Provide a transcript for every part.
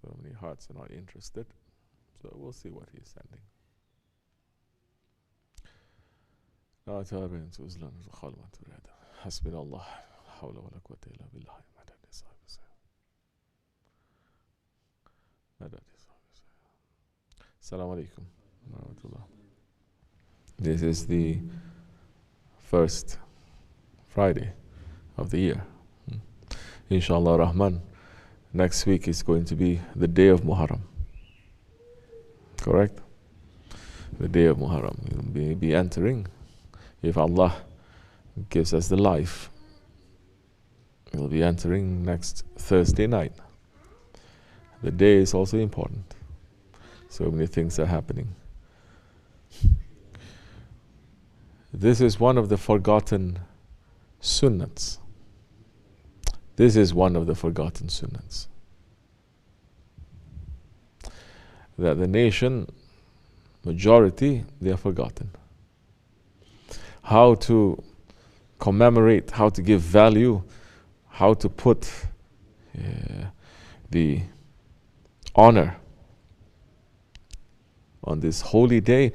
So many hearts are not interested. So we'll see what he's sending. حسبنا الله حول ولا قوة إلا بالله Assalamu alaikum. This is the first Friday of the year. Inshallah Rahman, next week is going to be the day of Muharram. Correct? The day of Muharram. We'll be entering, if Allah gives us the life, we'll be entering next Thursday night. The day is also important. So many things are happening. This is one of the forgotten sunnats. This is one of the forgotten sunnats. That the nation, majority, they are forgotten. How to commemorate, how to give value, how to put the honor on this holy day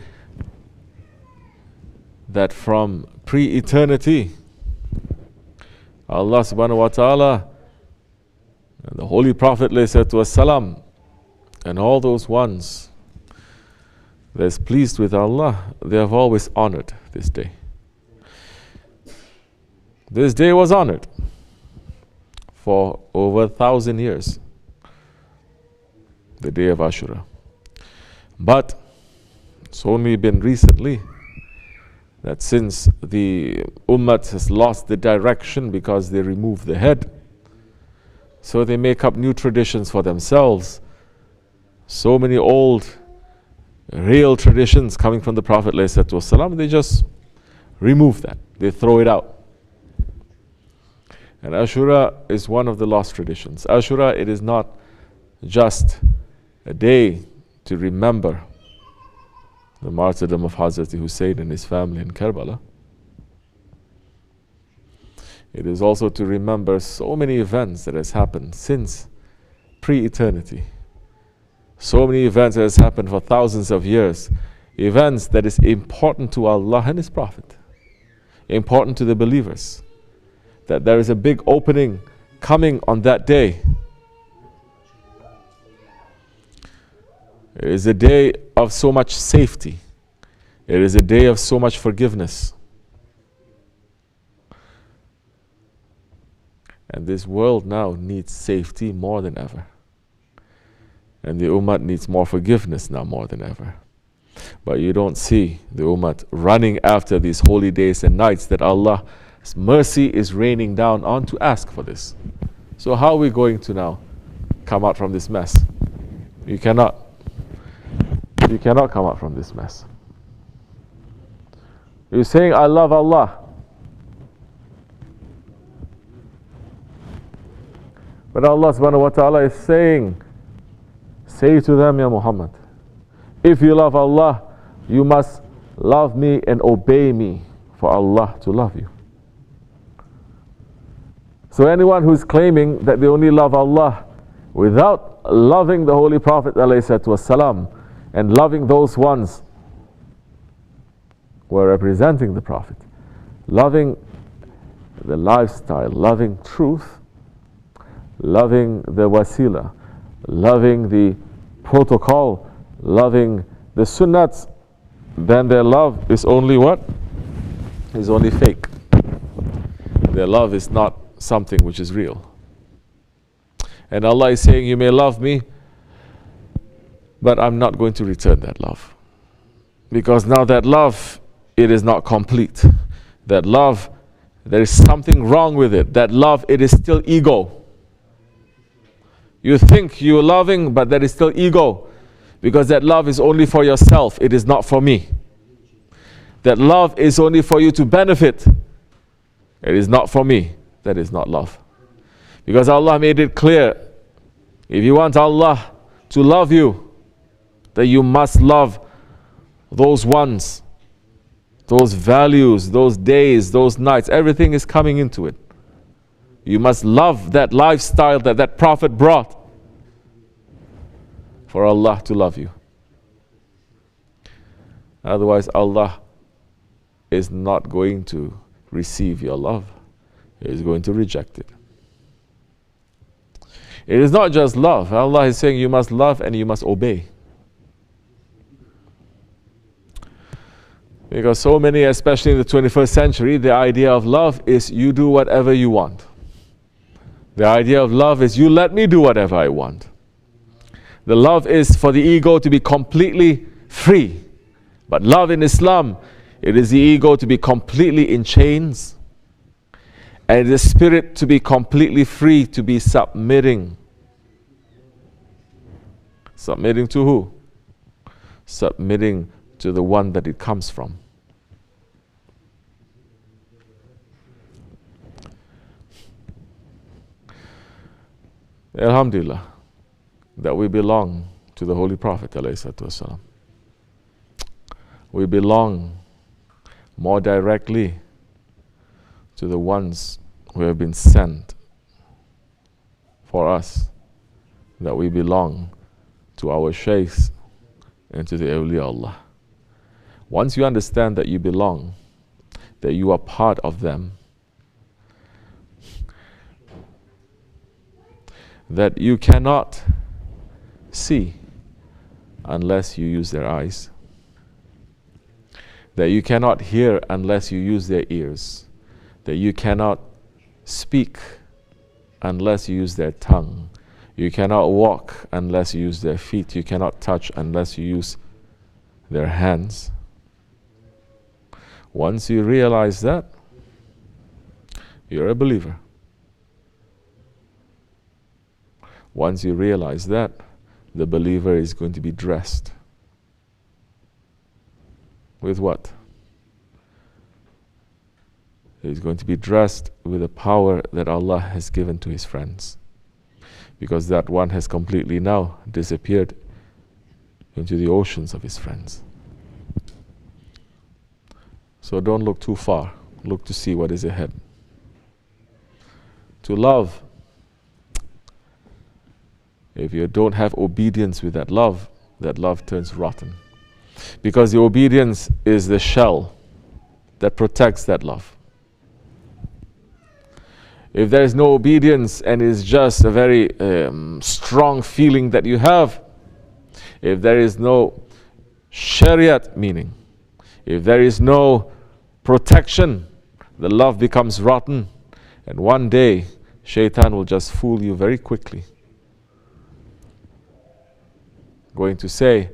that from pre-eternity Allah subhanahu wa ta'ala and the Holy Prophet ﷺ and all those ones that is pleased with Allah, they have always honored this day. This day was honored for over 1,000 years, the day of Ashura. But it's only been recently that since the Ummah has lost the direction because they removed the head, so they make up new traditions for themselves. So many old, real traditions coming from the Prophet ﷺ, they just remove that. They throw it out. And Ashura is one of the lost traditions. Ashura, it is not just a day to remember the martyrdom of Hazrat Hussein and his family in Karbala. It is also to remember so many events that has happened since pre-eternity. So many events that has happened for thousands of years. Events that is important to Allah and His Prophet. Important to the believers. That there is a big opening coming on that day. It is a day of so much safety. It is a day of so much forgiveness. And this world now needs safety more than ever. And the Ummah needs more forgiveness now more than ever. But you don't see the Ummah running after these holy days and nights that Allah's mercy is raining down on to ask for this. So how are we going to now come out from this mess? You cannot. You cannot come out from this mess. You're saying, I love Allah. But Allah subhanahu wa ta'ala is saying, say to them, Ya Muhammad, if you love Allah, you must love me and obey me for Allah to love you. So anyone who's claiming that they only love Allah without loving the Holy Prophet ﷺ, and loving those ones who are representing the Prophet, loving the lifestyle, loving truth, loving the wasila, loving the protocol, loving the sunnats, then their love is only what? Is only fake. Their love is not something which is real. And Allah is saying, you may love me, but I'm not going to return that love. Because now that love, it is not complete. That love, there is something wrong with it. That love, it is still ego. You think you're loving, but that is still ego. Because that love is only for yourself. It is not for me. That love is only for you to benefit. It is not for me. That is not love. Because Allah made it clear, if you want Allah to love you, that you must love those ones, those values, those days, those nights. Everything is coming into it. You must love that lifestyle that that Prophet brought. for Allah to love you. Otherwise, Allah is not going to receive your love. He is going to reject it. It is not just love. Allah is saying you must love and you must obey. Because so many, especially in the 21st century, the idea of love is you do whatever you want. The idea of love is you let me do whatever I want. The love is for the ego to be completely free. But love in Islam, it is the ego to be completely in chains, and the spirit to be completely free, to be submitting. Submitting to who? Submitting to the one that it comes from. Alhamdulillah, that we belong to the Holy Prophet ﷺ. We belong more directly to the ones who have been sent for us, that we belong to our shaykhs and to the awliya Allah. Once you understand that you belong, that you are part of them, that you cannot see unless you use their eyes, that you cannot hear unless you use their ears, that you cannot speak unless you use their tongue, you cannot walk unless you use their feet, you cannot touch unless you use their hands. Once you realize that, you're a believer. Once you realize that, the believer is going to be dressed with what? He's going to be dressed with the power that Allah has given to his friends, because that one has completely now disappeared into the oceans of his friends. So don't look too far. Look to see what is ahead. To love, if you don't have obedience with that love turns rotten. Because the obedience is the shell that protects that love. If there is no obedience and it's just a very strong feeling that you have, if there is no shariat meaning, if there is no protection, the love becomes rotten, and one day shaitan will just fool you very quickly. Going to say,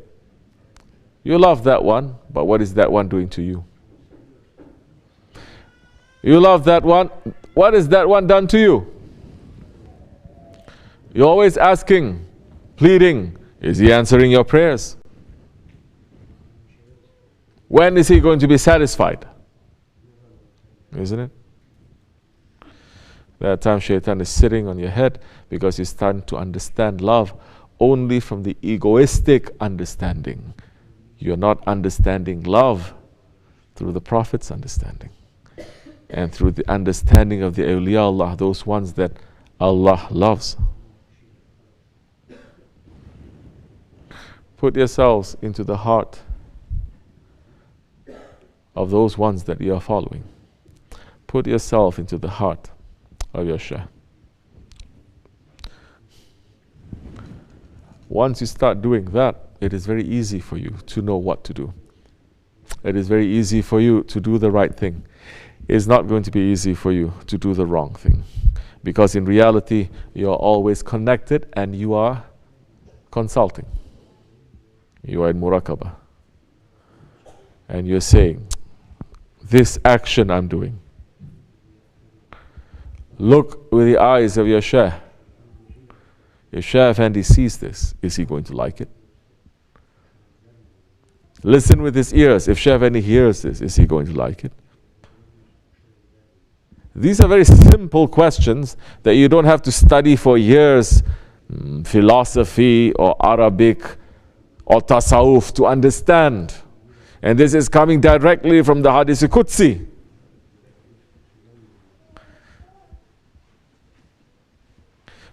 you love that one, but what is that one doing to you? You love that one, what has that one done to you? You're always asking, pleading, is he answering your prayers? When is he going to be satisfied? Isn't it? That time shaitan is sitting on your head because he's starting to understand love only from the egoistic understanding. You're not understanding love through the Prophet's understanding and through the understanding of the awliya Allah, those ones that Allah loves. Put yourselves into the heart of those ones that you are following. Put yourself into the heart of your Shaykh. Once you start doing that, it is very easy for you to know what to do. It is very easy for you to do the right thing. It's not going to be easy for you to do the wrong thing. Because in reality, you are always connected and you are consulting. You are in muraqabah. And you're saying, this action I'm doing, look with the eyes of your Shaykh. If Shaykh Effendi sees this, is he going to like it? Listen with his ears. If Shaykh Effendi hears this, is he going to like it? These are very simple questions that you don't have to study for years, philosophy or Arabic or tasawwuf to understand. And this is coming directly from the Hadith Qudsi.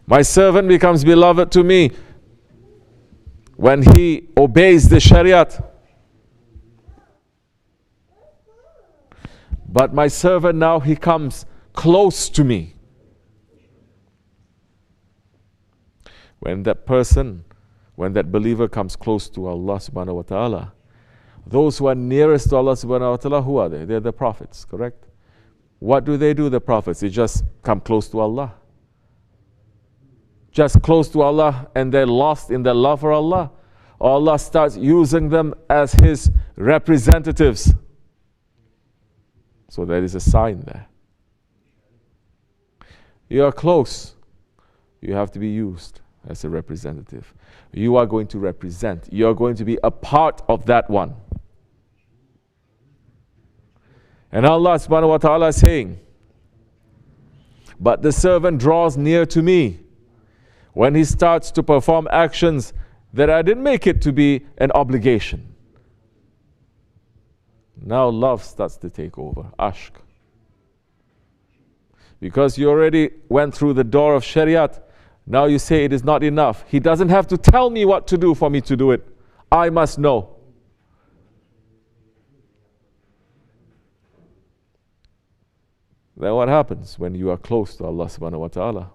My servant becomes beloved to me when he obeys the Shariat. But my servant now, he comes close to me. When that person, when that believer comes close to Allah subhanahu wa ta'ala, those who are nearest to Allah subhanahu wa ta'ala, who are they? They're the prophets, correct? What do, the prophets? They just come close to Allah. Just close to Allah, and they're lost in their love for Allah. Allah starts using them as His representatives. So there is a sign there. You are close. You have to be used as a representative. You are going to represent. You are going to be a part of that one. And Allah subhanahu wa ta'ala is saying, but the servant draws near to me when he starts to perform actions that I didn't make it to be an obligation. Now love starts to take over, ashq. Because you already went through the door of Shariat, now you say it is not enough. He doesn't have to tell me what to do for me to do it. I must know. Then what happens when you are close to Allah subhanahu wa ta'ala?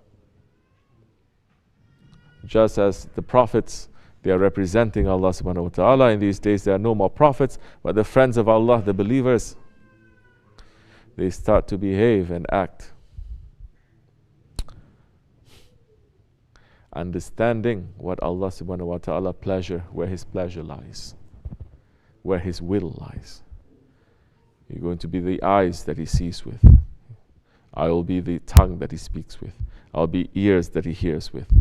Just as the prophets, they are representing Allah subhanahu wa ta'ala. In these days there are no more prophets, but the friends of Allah, the believers, they start to behave and act, understanding what Allah subhanahu wa ta'ala pleasure, where His pleasure lies, where His will lies. You're going to be the eyes that He sees with. I will be the tongue that He speaks with. I'll be ears that He hears with.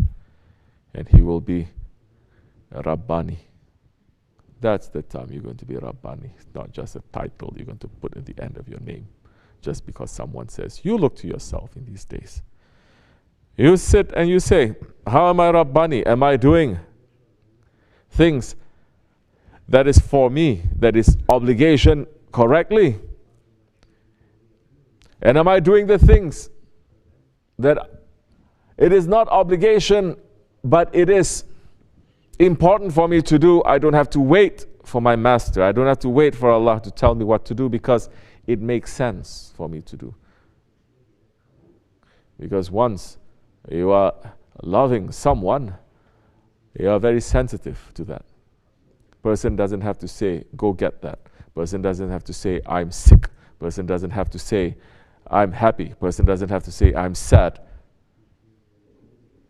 And He will be Rabbani. That's the time you're going to be Rabbani. It's not just a title you're going to put at the end of your name, just because someone says. You look to yourself in these days. You sit and you say, how am I Rabbani? Am I doing things that is for me, that is obligation correctly? And am I doing the things that it is not obligation, but it is important for me to do? I don't have to wait for my master. I don't have to wait for Allah to tell me what to do, because it makes sense for me to do. Because once you are loving someone, you are very sensitive to that. Person doesn't have to say, go get that. Person doesn't have to say, I'm sick. Person doesn't have to say, I'm happy. Person doesn't have to say, I'm sad.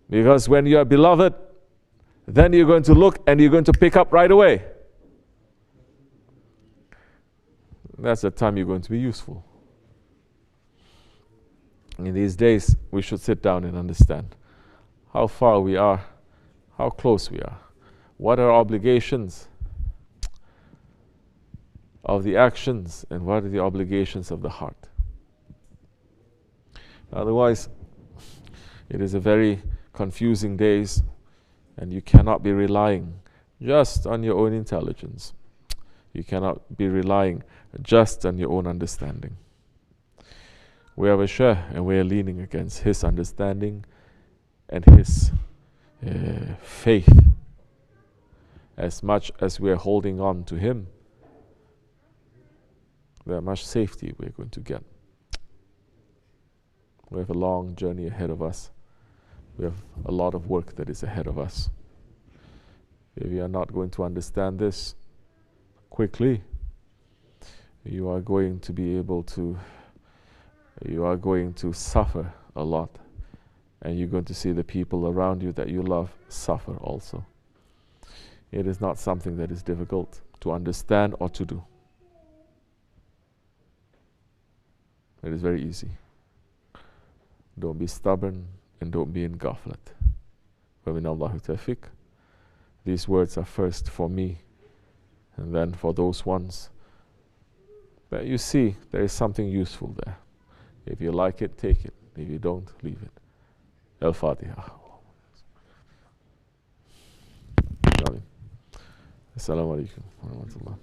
Because when you are beloved, then you're going to look and you're going to pick up right away. That's the time you're going to be useful. In these days, we should sit down and understand how far we are, how close we are. What are obligations of the actions, and what are the obligations of the heart? Otherwise, it is a very confusing days, and you cannot be relying just on your own intelligence. You cannot be relying just on your own understanding. We have a Shaykh, and we are leaning against his understanding and his faith. As much as we are holding on to him, there much safety we're going to get. We have a long journey ahead of us. We have a lot of work that is ahead of us. If you are not going to understand this quickly, you are going to be able to, you are going to suffer a lot. And you're going to see the people around you that you love suffer also. It is not something that is difficult to understand or to do. It is very easy. Don't be stubborn and don't be in ghaflat. وَمِنَ اللَّهِ تَوْفِيقٌ. These words are first for me, and then for those ones that you see there is something useful there. If you like it, take it. If you don't, leave it. Al-Fatiha. Assalamu alaikum wa rahmatullah.